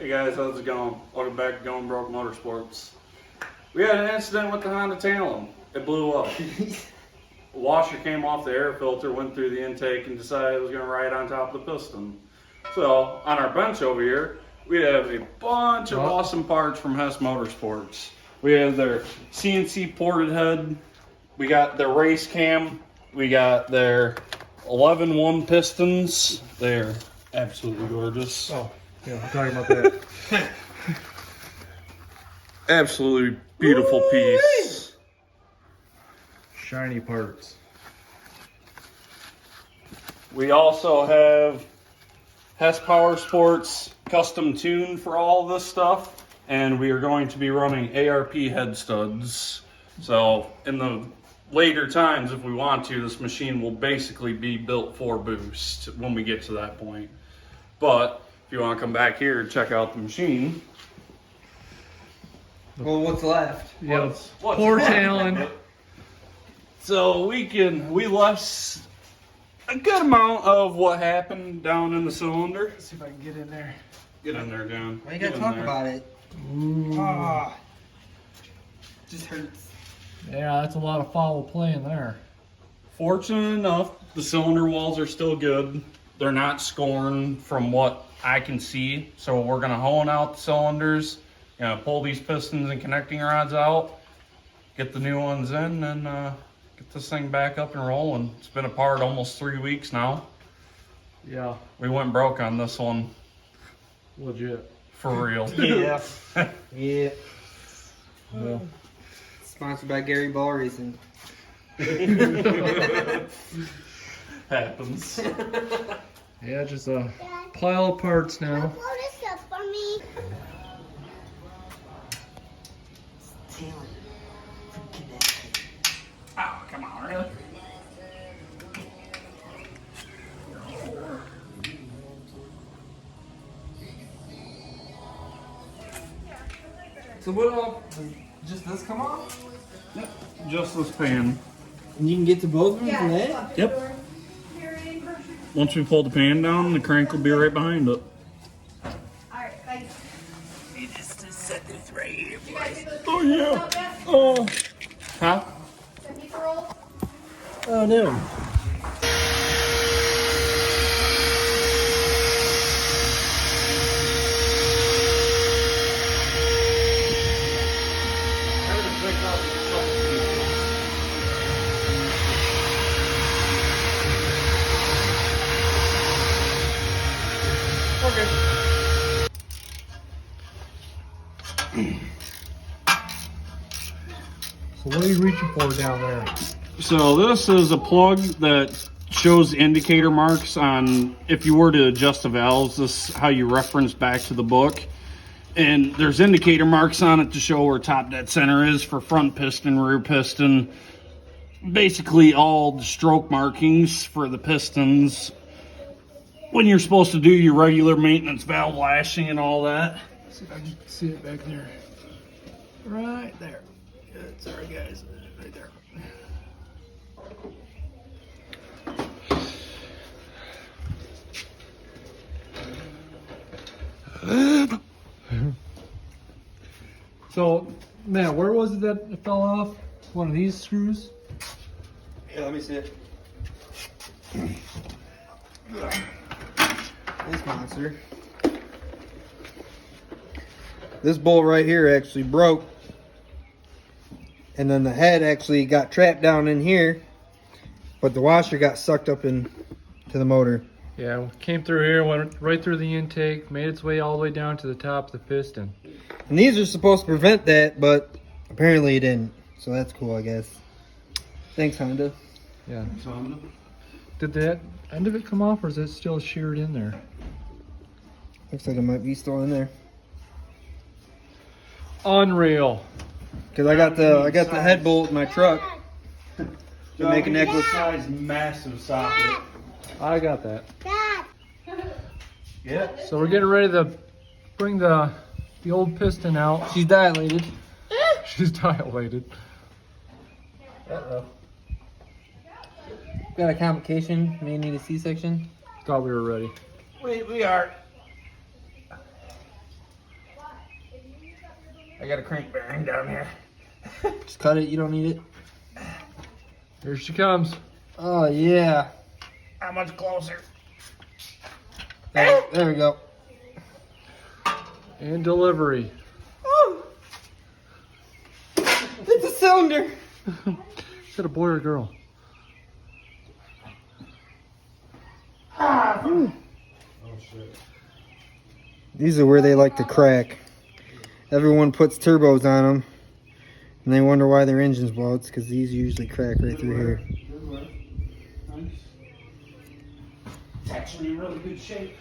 Hey guys, how's it going? Welcome back to Going Broke Motorsports. We had an incident with the Honda Talon. It blew up. The washer came off the air filter, went through the intake, and decided it was going to ride on top of the piston. So, on our bench over here, we have a bunch of awesome parts from Hess Motorsports. We have their CNC ported head, we got their race cam, we got their 11-1 pistons. They're absolutely gorgeous. Oh, yeah, I'm talking about that. Absolutely beautiful piece. Shiny parts. We also have Hess Power Sports custom tuned for all of this stuff, and we are going to be running ARP head studs. So in the later times, if we want to, this machine will basically be built for boost when we get to that point. But if you want to come back here and check out the machine. Well, what's left? Yeah, What's poor left? Talon. So we left a good amount of what happened down in the cylinder. Let's see if I can get in there. Get in there, John. Why you gotta talk about it? Ah, just hurts. Yeah, that's a lot of foul play in there. Fortunate enough, the cylinder walls are still good. They're not scoring from what I can see. So we're gonna hone out the cylinders, pull these pistons and connecting rods out, get the new ones in, and get this thing back up and rolling. It's been apart almost 3 weeks now. Yeah, We went broke on this one, legit. for real. Yeah. Yeah. Well, Sponsored by Gary Ball Racing. Happens. yeah, just a pile of parts now. Pull this up for me. Talon. Oh, come on, really? So what all? Just this come off? Yep, just this pan. And you can get to both of them from that? Yep. Once we pull the pan down, the crank will be right behind it. Alright, thanks. Oh yeah. Oh. Huh? Send me for roll. Oh no. So what are you reaching for down there? So this is a plug that shows indicator marks on if you were to adjust the valves. This is how you reference back to the book. And there's indicator marks on it to show where top dead center is for front piston, rear piston. Basically all the stroke markings for the pistons when you're supposed to do your regular maintenance valve lashing and all that. Let's see if I can see it back there. Right there. Good, sorry guys. Right there. So, Matt, where was it that it fell off? One of these screws? Yeah, let me see it. This monster. This bolt right here actually broke. And then the head actually got trapped down in here. But the washer got sucked up into the motor. Yeah, came through here, went right through the intake, made its way all the way down to the top of the piston. And these are supposed to prevent that, but apparently it didn't. So that's cool, I guess. Thanks, Honda. Yeah. Did that end of it come off, or is it still sheared in there? Looks like it might be still in there. Unreal. Cause I got the head bolt in my truck to make a necklace. Size massive socket. I got that. Dad. Yeah. So we're getting ready to bring the old piston out. She's dilated. She's dilated. Uh-oh. Got a complication. May need a C-section. Thought we were ready. We are. I got a crank bearing down here. Just cut it, you don't need it. Here she comes. Oh yeah. How much closer? There we go. And delivery. Oh. It's a cylinder. Is that a boy or a girl? These are where they like to crack. Everyone puts turbos on them, and they wonder why their engines blow. It's because these usually crack right through here. It's actually in really good shape.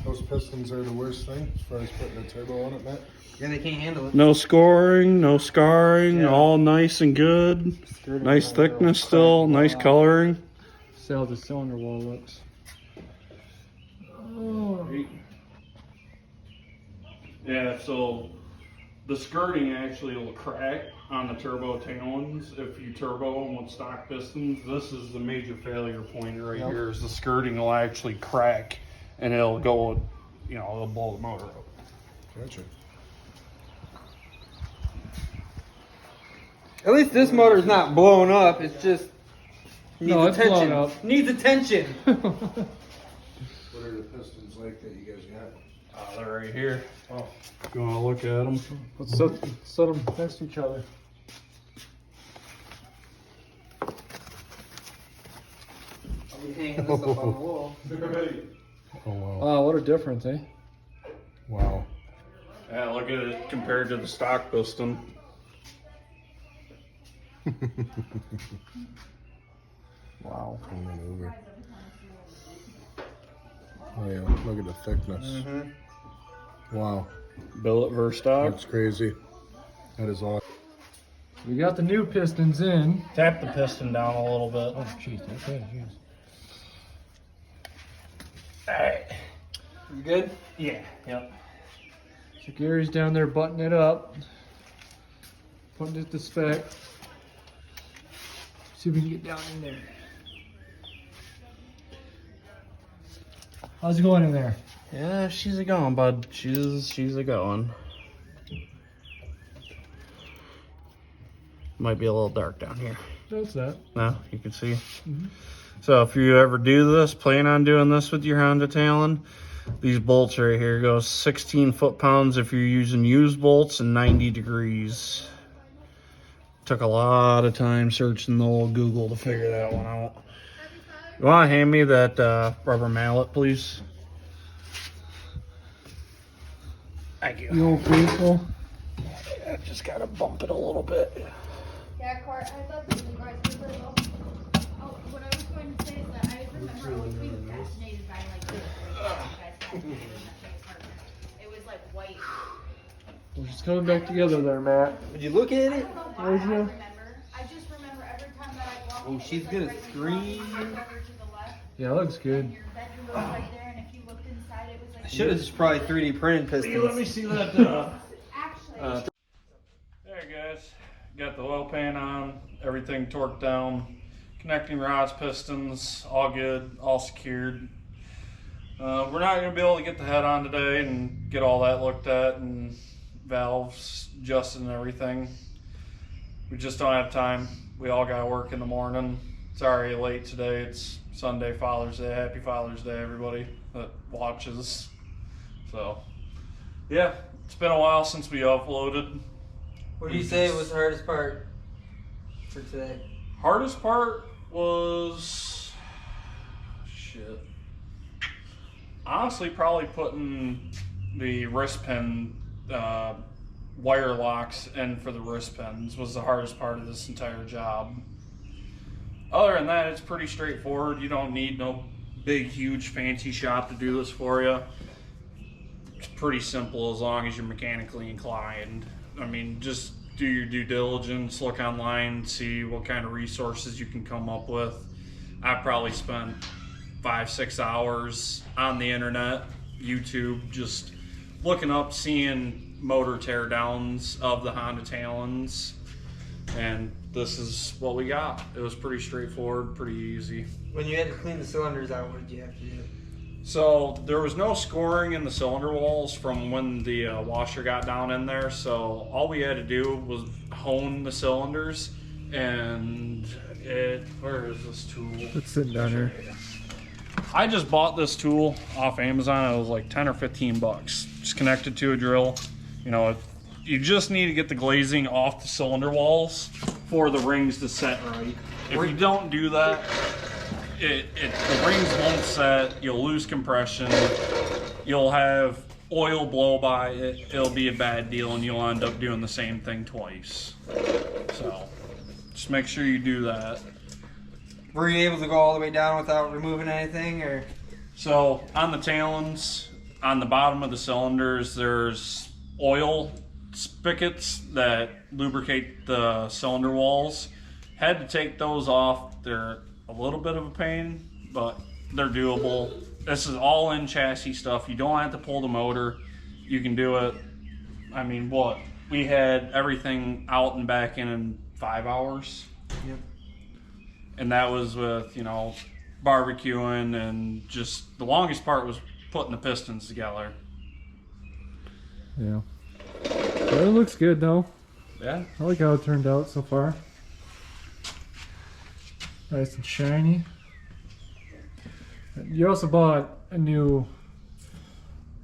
Those pistons are the worst thing as far as putting a turbo on it, Matt. Yeah, they can't handle it. No scoring, no scarring, Yeah. all nice and good. Nice thickness still, nice coloring. See how the cylinder wall looks. Oh. Yeah, so the skirting actually will crack on the turbo Talons if you turbo them with stock pistons. This is the major failure point right here, is the skirting will actually crack and it'll go, you know, it'll blow the motor up. Gotcha. At least this motor's not blown up. It's just needs No, it's attention. blown up. Needs attention. What are the pistons like that you guys got? They're right here. Oh, you want to look at them? Let's set them next to each other. I'll be hanging this up on the wall. Oh wow. Wow, what a difference, eh? Wow. Yeah, look at it compared to the stock piston. Wow. Turn that over. Oh yeah, look at the thickness. Wow, Billet versus stock. that's crazy. That is awesome. We got the new pistons in. Tap the piston down a little bit. Oh, jeez. Okay, jeez. Alright. You good? Yeah, yep. So Gary's down there buttoning it up. Putting it to spec. See if we can get down in there. How's it going in there? Yeah, she's a going, bud. She's a going. Might be a little dark down here. That's that. No, you can see. So if you ever do this, plan on doing this with your Honda Talon, these bolts right here go 16 foot-pounds if you're using used bolts and 90 degrees. Took a lot of time searching the old Google to figure that one out. You want to hand me that rubber mallet, please? Thank you. You old faithful. I just got to bump it a little bit. Yeah, Court, I thought that you guys were little. Oh, what I was going to say is that I remember always being fascinated by like this. It was like white. We're just coming back together there, Matt. Would you look at it? I don't know why I remember. I just remember every time that I walked. Oh, she's gonna scream. Over to the left. Yeah, it looks good. Your bedroom was right there, and if you looked inside, it was like. I should have just probably 3D printed pistons. Let me see that. Actually. There, guys. Got the oil pan on, everything torqued down, connecting rods, pistons, all good, all secured. We're not going to be able to get the head on today and get all that looked at and valves adjusted and everything. We just don't have time. We all got to work in the morning. It's already late today. It's Sunday, Father's Day. Happy Father's Day, everybody that watches. So, yeah, it's been a while since we uploaded. What do you say was the hardest part for today? Hardest part was shit. Honestly, probably putting the wrist pin wire locks in for the wrist pins was the hardest part of this entire job. Other than that, it's pretty straightforward. You don't need no big, huge, fancy shop to do this for you. It's pretty simple as long as you're mechanically inclined. I mean, just do your due diligence, look online, see what kind of resources you can come up with. I've probably spent 5-6 hours on the internet, YouTube, just looking up, seeing motor teardowns of the Honda Talons, and this is what we got. It was pretty straightforward, pretty easy. When you had to clean the cylinders out, what did you have to do? So there was no scoring in the cylinder walls from when the washer got down in there. So all we had to do was hone the cylinders, and where is this tool? It's sitting down here. I just bought this tool off Amazon. It was like 10 or 15 bucks. Just connected to a drill. You know, you just need to get the glazing off the cylinder walls for the rings to set right. If you don't do that, the rings won't set. You'll lose compression. You'll have oil blow by it. It'll be a bad deal, and you'll end up doing the same thing twice. So just make sure you do that. Were you able to go all the way down without removing anything, or? So on the Talons, on the bottom of the cylinders, there's oil spigots that lubricate the cylinder walls. Had to take those off. They're a little bit of a pain, but they're doable. This is all in chassis stuff. You don't have to pull the motor. You can do it. I mean, what? We had everything out and back in 5 hours. Yep. And that was with, you know, barbecuing, and just the longest part was putting the pistons together. Yeah. Well, it looks good though. Yeah. I like how it turned out so far. Nice and shiny. You also bought a new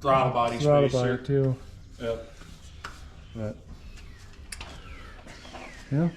Throttle body throttle spacer. body too. Yep. But yeah,